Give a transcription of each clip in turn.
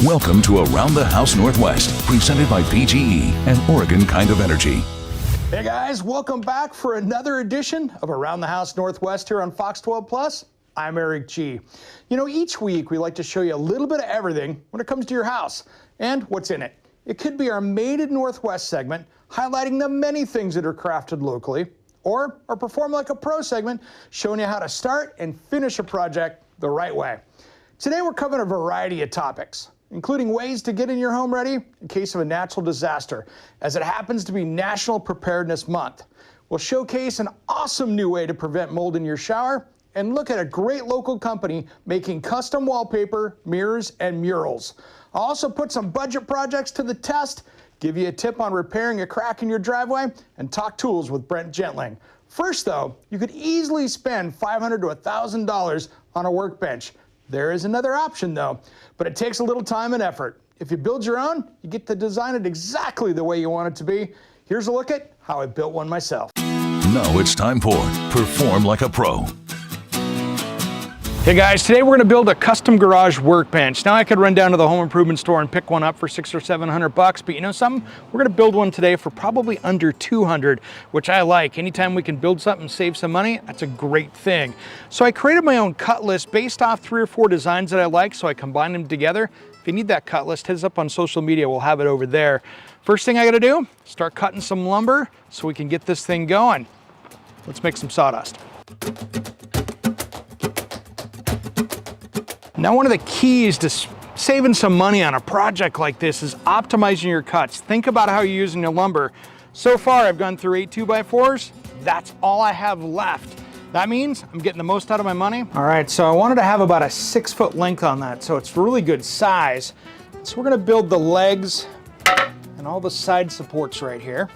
Welcome to Around the House Northwest, presented by PGE and Oregon Kind of Energy. Hey guys, welcome back for another edition of Around the House Northwest here on Fox 12 Plus. I'm Eric G. You know, each week we like to show you a little bit of everything when it comes to your house and what's in it. It could be our Made in Northwest segment, highlighting the many things that are crafted locally, or our Perform Like a Pro segment, showing you how to start and finish a project the right way. Today we're covering a variety of topics, including ways to get in your home ready in case of a natural disaster, as it happens to be National Preparedness Month. We'll showcase an awesome new way to prevent mold in your shower and look at a great local company making custom wallpaper, mirrors, and murals. I'll also put some budget projects to the test, give you a tip on repairing a crack in your driveway, and talk tools with Brent Gentling. First though, you could easily spend $500 to $1,000 on a workbench. There is another option though, but it takes a little time and effort. If you build your own, you get to design it exactly the way you want it to be. Here's a look at how I built one myself. Now it's time for Perform Like a Pro. Hey guys, today we're gonna build a custom garage workbench. Now I could run down to the home improvement store and pick one up for $600 or $700, but you know something? We're gonna build one today for probably under $200, which I like. Anytime we can build something and save some money, that's a great thing. So I created my own cut list based off 3 or 4 designs that I like, so I combined them together. If you need that cut list, hit us up on social media, we'll have it over there. First thing I gotta do, start cutting some lumber so we can get this thing going. Let's make some sawdust. Now, one of the keys to saving some money on a project like this is optimizing your cuts. Think about how you're using your lumber. So far, I've gone through 8 2x4s. That's all I have left. That means I'm getting the most out of my money. All right, so I wanted to have about a 6-foot length on that, so it's really good size. So we're gonna build the legs and all the side supports right here.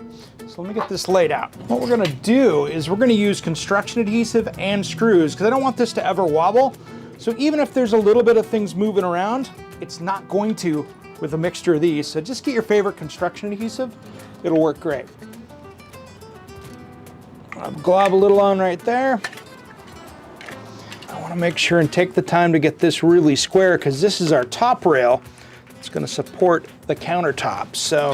So let me get this laid out. What we're gonna do is we're gonna use construction adhesive and screws, because I don't want this to ever wobble. So even if there's a little bit of things moving around, it's not going to with a mixture of these. So just get your favorite construction adhesive. It'll work great. I'll glob a little on right there. I want to make sure and take the time to get this really square, because this is our top rail. It's going to support the countertop. So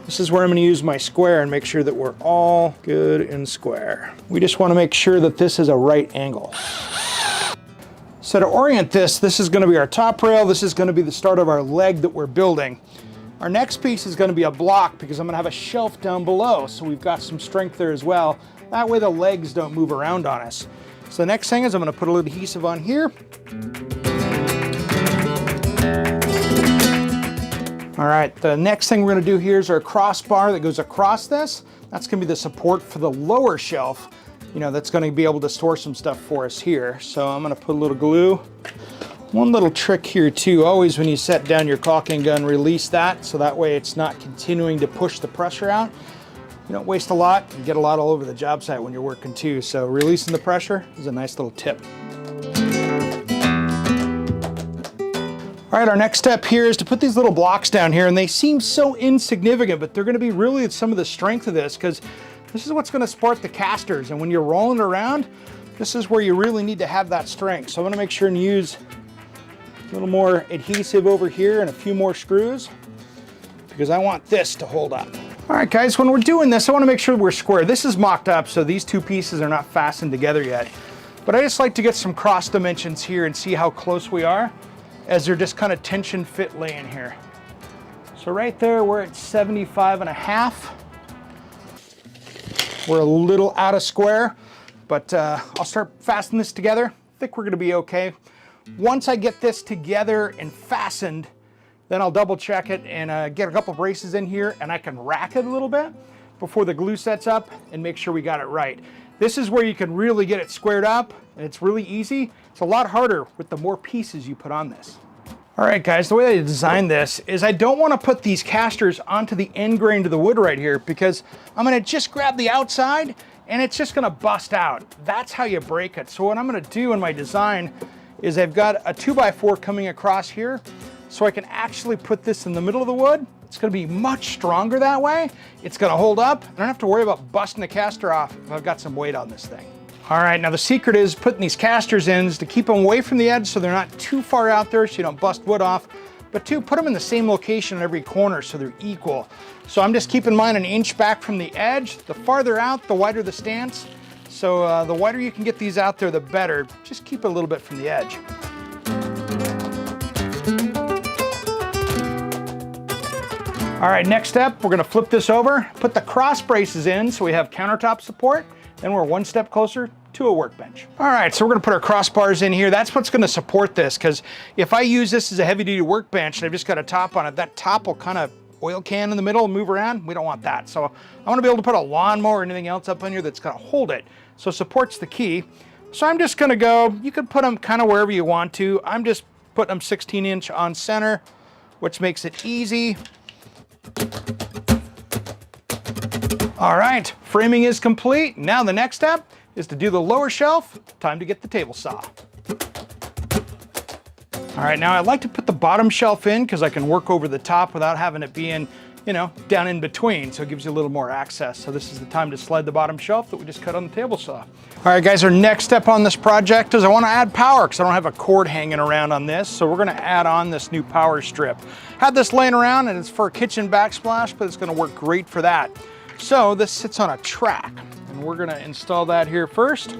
this is where I'm going to use my square and make sure that we're all good and square. We just want to make sure that this is a right angle. So to orient this is going to be our top rail. This is going to be the start of our leg that we're building. Our next piece is going to be a block, because I'm going to have a shelf down below, so we've got some strength there as well. That way the legs don't move around on us. So the next thing is I'm going to put a little adhesive on here. All right, the next thing we're going to do here is our crossbar that goes across this. That's going to be the support for the lower shelf. You know, that's going to be able to store some stuff for us here. So I'm going to put a little glue. One little trick here too, always when you set down your caulking gun, release that, so that way it's not continuing to push the pressure out. You don't waste a lot and get a lot all over the job site when you're working too. So releasing the pressure is a nice little tip. All right, our next step here is to put these little blocks down here, and they seem so insignificant, but they're going to be really some of the strength of this, because this is what's going to support the casters, and when you're rolling around, this is where you really need to have that strength. So I'm going to make sure and use a little more adhesive over here and a few more screws, because I want this to hold up. All right, guys, when we're doing this, I want to make sure we're square. This is mocked up, so these 2 pieces are not fastened together yet. But I just like to get some cross dimensions here and see how close we are, as they're just kind of tension fit laying here. So right there, we're at 75.5. We're a little out of square, but I'll start fastening this together. I think we're gonna be okay. Once I get this together and fastened, then I'll double check it and get a couple braces in here, and I can rack it a little bit before the glue sets up and make sure we got it right. This is where you can really get it squared up, and it's really easy. It's a lot harder with the more pieces you put on this. All right, guys, the way I designed this is I don't want to put these casters onto the end grain of the wood right here, because I'm going to just grab the outside and it's just going to bust out. That's how you break it. So what I'm going to do in my design is I've got a 2x4 coming across here, so I can actually put this in the middle of the wood. It's going to be much stronger that way. It's going to hold up. I don't have to worry about busting the caster off if I've got some weight on this thing. All right, now the secret is putting these casters in to keep them away from the edge so they're not too far out there so you don't bust wood off, but two, put them in the same location in every corner so they're equal. So I'm just keeping mine an inch back from the edge. The farther out, the wider the stance. So the wider you can get these out there, the better. Just keep it a little bit from the edge. All right, next step, we're gonna flip this over, put the cross braces in so we have countertop support, then we're one step closer to a workbench. All right, so we're gonna put our crossbars in here. That's what's gonna support this, because if I use this as a heavy duty workbench and I've just got a top on it, that top will kind of oil can in the middle and move around. We don't want that. So I wanna be able to put a lawnmower or anything else up on here that's gonna hold it. So support's the key. So I'm just gonna go, you can put them kind of wherever you want to. I'm just putting them 16-inch on center, which makes it easy. All right, framing is complete. Now the next step is to do the lower shelf. Time to get the table saw. All right, now I like to put the bottom shelf in because I can work over the top without having it being, you know, down in between, so it gives you a little more access. So this is the time to slide the bottom shelf that we just cut on the table saw. All right, guys, our next step on this project is I want to add power because I don't have a cord hanging around on this, so we're going to add on this new power strip. Had this laying around and it's for a kitchen backsplash, but it's going to work great for that. So this sits on a track, and we're going to install that here first.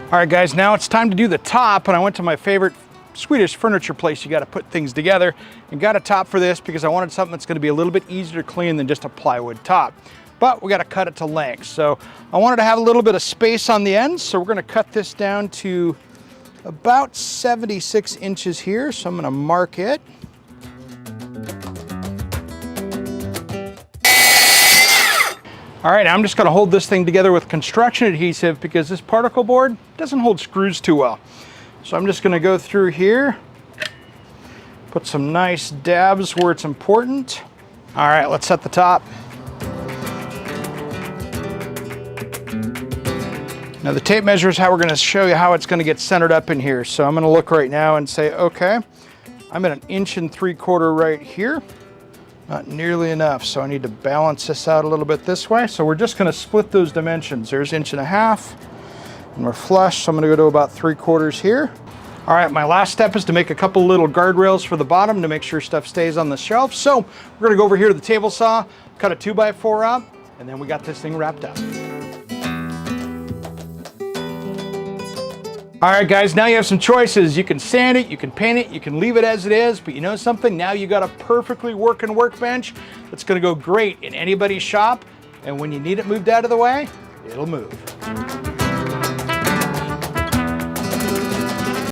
All right, guys, now it's time to do the top, and I went to my favorite Swedish furniture place. You got to put things together, and got a top for this because I wanted something that's going to be a little bit easier to clean than just a plywood top. But we got to cut it to length. So I wanted to have a little bit of space on the ends, so we're going to cut this down to about 76 inches here. So I'm going to mark it. All right, I'm just going to hold this thing together with construction adhesive because this particle board doesn't hold screws too well. So I'm just going to go through here, put some nice dabs where it's important. All right, let's set the top. Now the tape measure is how we're going to show you how it's going to get centered up in here. So I'm going to look right now and say, okay, I'm at 1 3/4 right here. Not nearly enough, so I need to balance this out a little bit this way. So we're just going to split those dimensions. There's 1.5 inches, and we're flush, so I'm going to go to about 3/4 here. All right, my last step is to make a couple little guardrails for the bottom to make sure stuff stays on the shelf. So we're going to go over here to the table saw, cut a 2x4 up, and then we got this thing wrapped up. All right, guys, now you have some choices. You can sand it, you can paint it, you can leave it as it is, but you know something? Now you got a perfectly working workbench that's gonna go great in anybody's shop, and when you need it moved out of the way, it'll move.